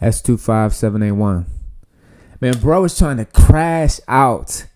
S25781. Man, bro was trying to crash out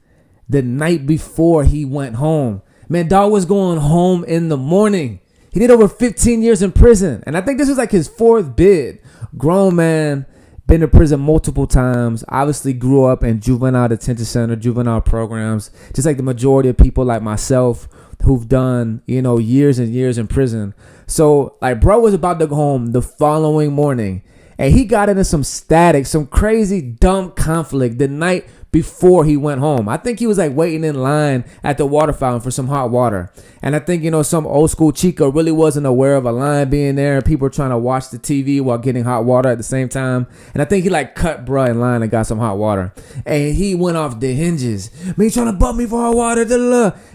the night before he went home. Man, dog was going home in the morning. He did over 15 years in prison. And I think this was like his fourth bid. Grown man, been to prison multiple times. Obviously grew up in juvenile detention center, juvenile programs. Just like the majority of people like myself who've done, years and years in prison. So like bro was about to go home the following morning. And he got into some static, some crazy dumb conflict the night before he went home. I think he was like waiting in line at the water fountain for some hot water. And I think, some old school Chico really wasn't aware of a line being there and people were trying to watch the TV while getting hot water at the same time. And I think he like cut bruh in line and got some hot water. And he went off the hinges. Man, you trying to bump me for hot water?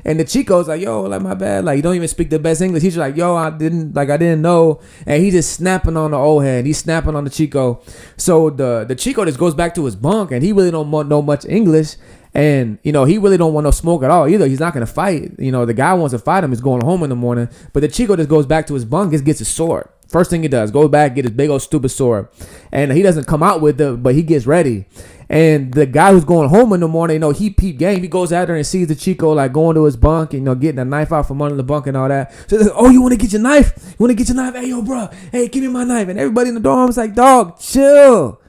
And the Chico's like, yo, like my bad. Like, you don't even speak the best English. He's like, yo, I didn't know. And he just snapping on the old head. He's snapping on the Chico. So the Chico just goes back to his bunk and he really don't know much English. And, he really don't want no smoke at all either. He's not going to fight. The guy wants to fight him. He's going home in the morning. But the Chico just goes back to his bunk, gets his sword. First thing he does, go back, get his big old stupid sword. And he doesn't come out with it, but he gets ready. And the guy who's going home in the morning, he peep game. He goes out there and sees the Chico like going to his bunk and, getting a knife out from under the bunk and all that. So he's like, oh, you want to get your knife? You want to get your knife? Hey, yo, bro. Hey, give me my knife. And everybody in the dorm was like, dog, chill.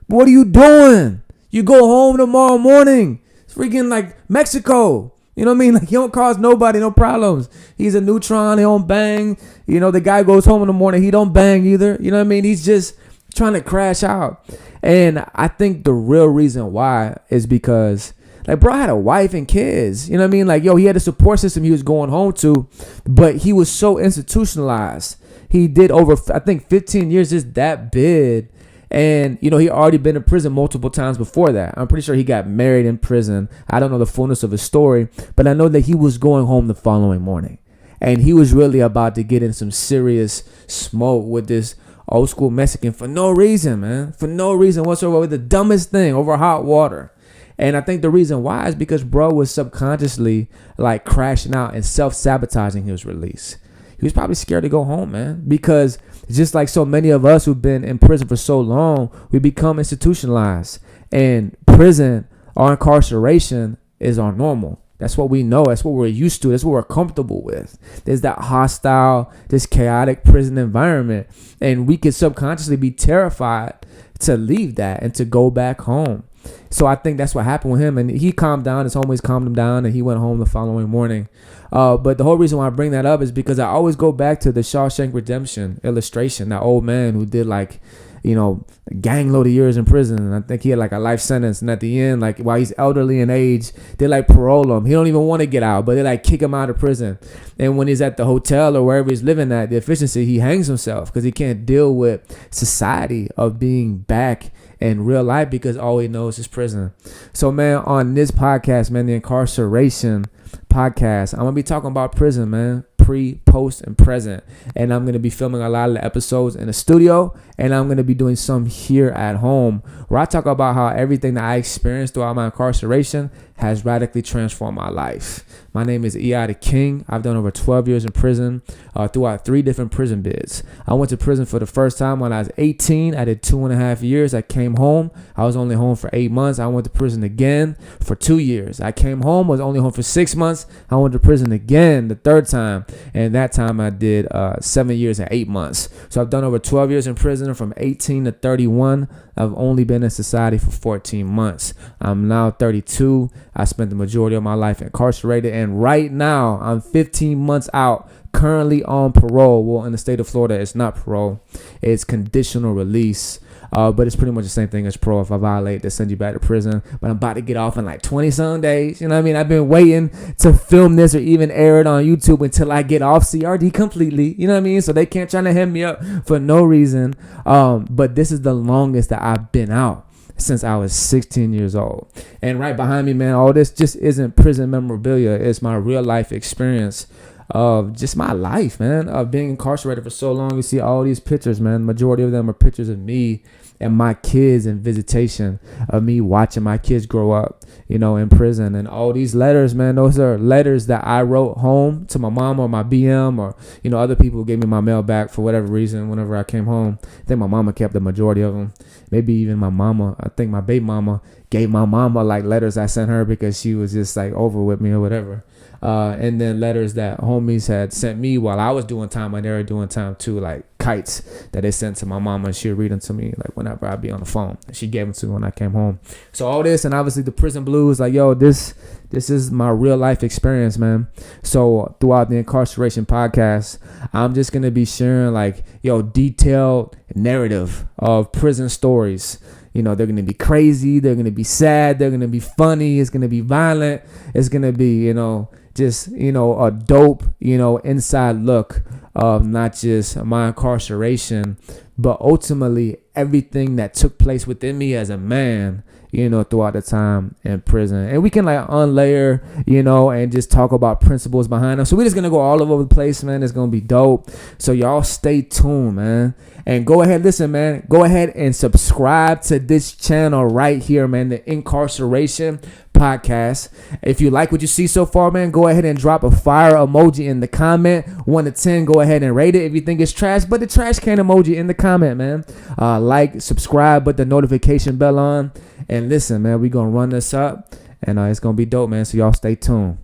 What are you doing? You go home tomorrow morning. It's freaking like Mexico. You know what I mean? Like, he don't cause nobody no problems. He's a neutron. He don't bang. The guy goes home in the morning. He don't bang either. You know what I mean? He's just trying to crash out. And I think the real reason why is because, like, bro had a wife and kids. You know what I mean? Like, he had a support system he was going home to, but he was so institutionalized. He did over, I think, 15 years just that bid. And, he already been in prison multiple times before that. I'm pretty sure he got married in prison. I don't know the fullness of his story, but I know that he was going home the following morning. And he was really about to get in some serious smoke with this old school Mexican for no reason, man. For no reason whatsoever. The dumbest thing over hot water. And I think the reason why is because bro was subconsciously like crashing out and self-sabotaging his release. He was probably scared to go home, man, because just like so many of us who've been in prison for so long, we become institutionalized. And prison or incarceration is our normal. That's what we know. That's what we're used to. That's what we're comfortable with. There's that hostile, this chaotic prison environment. And we could subconsciously be terrified to leave that and to go back home. So I think that's what happened with him. And he calmed down. His homies calmed him down. And he went home the following morning. But the whole reason why I bring that up is because I always go back to the Shawshank Redemption illustration. That old man who did like, a gang load of years in prison. And I think he had like a life sentence. And at the end, like while he's elderly in age, they like parole him. He don't even want to get out, but they like kick him out of prison. And when he's at the hotel or wherever he's living at, the efficiency, he hangs himself because he can't deal with society of being back in real life because all he knows is prison. So, man, on this podcast, man, the incarceration podcast, I'm going to be talking about prison, man. Pre, post, and present. And I'm going to be filming a lot of the episodes in the studio. And I'm going to be doing some here at home where I talk about how everything that I experienced throughout my incarceration has radically transformed my life. My name is E.I. the King. I've done over 12 years in prison throughout 3 different prison bids. I went to prison for the first time when I was 18. I did 2.5 years. I came home. I was only home for 8 months. I went to prison again for 2 years. I came home, was only home for 6 months. I went to prison again the third time. And that time I did 7 years and 8 months. So I've done over 12 years in prison from 18 to 31. I've only been in society for 14 months. I'm now 32. I spent the majority of my life incarcerated. And right now, I'm 15 months out, currently on parole. Well, in the state of Florida, it's not parole. It's conditional release. But it's pretty much the same thing as parole. If I violate, they send you back to prison. But I'm about to get off in like 20-some days. You know what I mean? I've been waiting to film this or even air it on YouTube until I get off CRD completely. You know what I mean? So they can't try to hem me up for no reason. But this is the longest that I've been out since I was 16 years old. And right behind me, man, all this just isn't prison memorabilia. It's my real life experience. of just my life, man, of being incarcerated for so long. You see all these pictures, man. Majority of them are pictures of me and my kids in visitation, of me watching my kids grow up, in prison. And all these letters, man, those are letters that I wrote home to my mom or my BM or, other people who gave me my mail back for whatever reason whenever I came home. I think my mama kept the majority of them. Maybe even my mama, I think my baby mama gave my mama like letters I sent her because she was just like over with me or whatever. And then letters that homies had sent me while I was doing time and they were doing time too, like kites that they sent to my mama, and she'd read them to me like whenever I'd be on the phone. She gave them to me when I came home. So all this, and obviously the prison blues, like, yo, this is my real life experience, man. So throughout the Incarceration podcast, I'm just gonna be sharing like, detailed narrative of prison stories. They're going to be crazy. They're going to be sad. They're going to be funny. It's going to be violent. It's going to be, just, a dope, inside look of not just my incarceration, but ultimately everything that took place within me as a man, throughout the time in prison. And we can like unlayer, and just talk about principles behind them. So we're just going to go all over the place, man. It's going to be dope. So y'all stay tuned, man. And go ahead, listen, man. Go ahead and subscribe to this channel right here, man. The Incarceration podcast. If you like what you see so far, man, go ahead and drop a fire emoji in the comment. 1 to 10, go ahead and rate it if you think it's trash. But the trash can emoji in the comment, man. Like, subscribe, put the notification bell on. And listen, man, we're going to run this up. And it's going to be dope, man. So y'all stay tuned.